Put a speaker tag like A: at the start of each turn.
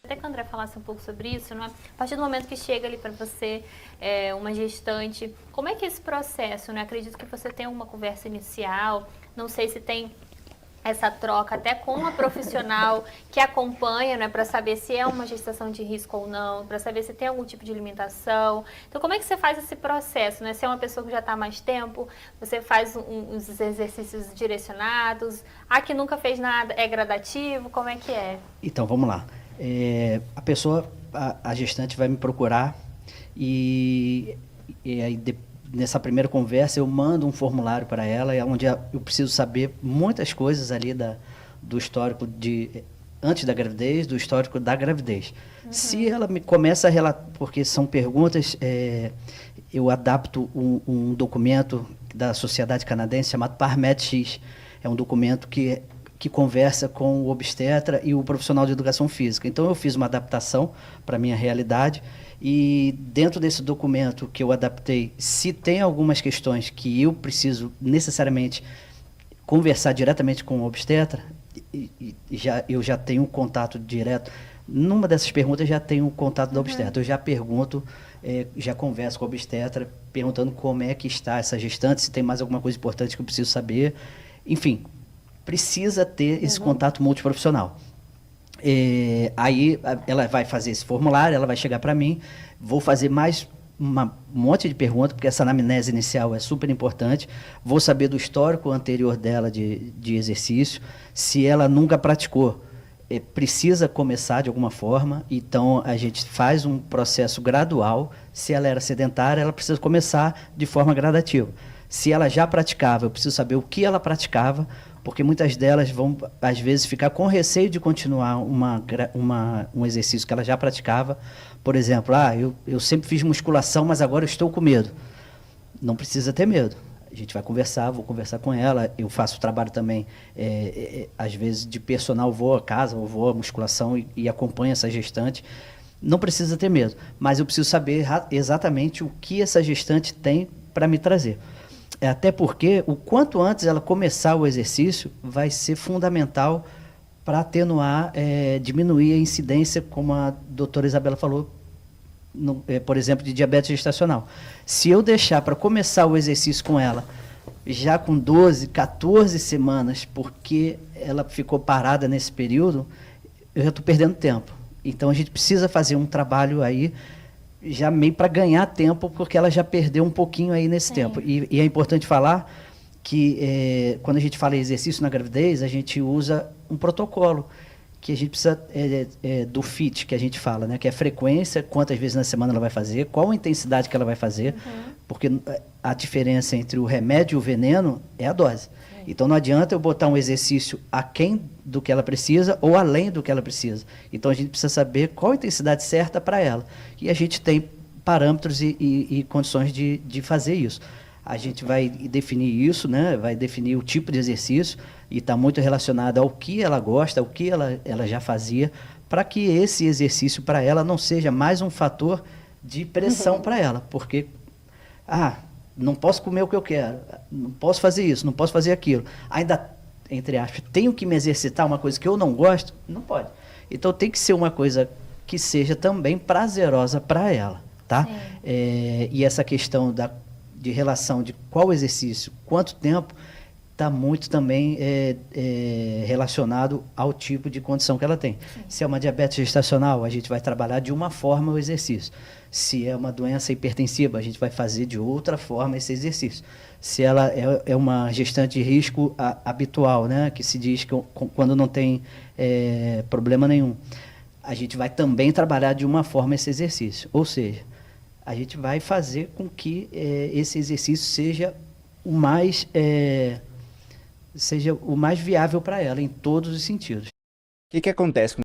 A: Até que o André falasse um pouco sobre isso, né? A partir do momento que chega ali para você uma gestante, como é que é esse processo, né? Acredito que você tem uma conversa inicial, não sei se tem essa troca até com a profissional que acompanha, né, para saber se é uma gestação de risco ou não, para saber se tem algum tipo de limitação. Então, como é que você faz esse processo, né? Se é uma pessoa que já está há mais tempo, você faz uns exercícios direcionados, a que nunca fez nada, é gradativo, como é que é?
B: Então, vamos lá. A pessoa, a gestante vai me procurar e aí nessa primeira conversa eu mando um formulário para ela, onde eu preciso saber muitas coisas ali do histórico antes da gravidez, do histórico da gravidez. Uhum. Se ela me começa a relatar, porque são perguntas, eu adapto um documento da Sociedade Canadense chamado PARMED-X. É um documento que conversa com o obstetra e o profissional de educação física. Então, eu fiz uma adaptação para a minha realidade e dentro desse documento que eu adaptei, se tem algumas questões que eu preciso necessariamente conversar diretamente com o obstetra, eu já tenho um contato direto. Numa dessas perguntas, já tenho o contato do obstetra. Eu já pergunto, já converso com o obstetra, perguntando como é que está essa gestante, se tem mais alguma coisa importante que eu preciso saber. Enfim, precisa ter esse contato multiprofissional. Aí ela vai fazer esse formulário, ela vai chegar para mim, vou fazer mais um monte de perguntas, porque essa anamnese inicial é super importante, vou saber do histórico anterior dela de exercício, se ela nunca praticou, precisa começar de alguma forma, então a gente faz um processo gradual. Se ela era sedentária, ela precisa começar de forma gradativa. Se ela já praticava, eu preciso saber o que ela praticava, porque muitas delas vão, às vezes, ficar com receio de continuar um exercício que ela já praticava. Por exemplo, eu sempre fiz musculação, mas agora eu estou com medo. Não precisa ter medo. A gente vai conversar, vou conversar com ela. Eu faço trabalho também, às vezes, de personal, vou à casa, ou vou à musculação e acompanho essa gestante. Não precisa ter medo, mas eu preciso saber exatamente o que essa gestante tem para me trazer. Até porque, o quanto antes ela começar o exercício, vai ser fundamental para atenuar, diminuir a incidência, como a doutora Isabela falou, por exemplo, de diabetes gestacional. Se eu deixar para começar o exercício com ela, já com 12, 14 semanas, porque ela ficou parada nesse período, eu já estou perdendo tempo. Então, a gente precisa fazer um trabalho aí, já meio para ganhar tempo, porque ela já perdeu um pouquinho aí nesse tempo. E é importante falar que, quando a gente fala em exercício na gravidez, a gente usa um protocolo, que a gente precisa do FIT, que a gente fala, né? Que é frequência, quantas vezes na semana ela vai fazer, qual a intensidade que ela vai fazer, porque a diferença entre o remédio e o veneno é a dose. Então, não adianta eu botar um exercício aquém do que ela precisa ou além do que ela precisa. Então, a gente precisa saber qual a intensidade certa para ela. E a gente tem parâmetros e condições de fazer isso. A gente vai definir isso, né? Vai definir o tipo de exercício, e está muito relacionado ao que ela gosta, ao que ela já fazia, para que esse exercício para ela não seja mais um fator de pressão para ela. Porque, não posso comer o que eu quero, não posso fazer isso, não posso fazer aquilo. Ainda, entre aspas, tenho que me exercitar uma coisa que eu não gosto? Não pode. Então, tem que ser uma coisa que seja também prazerosa para ela, tá? E essa questão de relação de qual exercício, quanto tempo, está muito também relacionado ao tipo de condição que ela tem. Se é uma diabetes gestacional, a gente vai trabalhar de uma forma o exercício. Se é uma doença hipertensiva, a gente vai fazer de outra forma esse exercício. Se ela é uma gestante de risco habitual, né, que se diz que quando não tem problema nenhum, a gente vai também trabalhar de uma forma esse exercício. Ou seja, a gente vai fazer com que esse exercício seja o mais viável para ela, em todos os sentidos.
C: O que acontece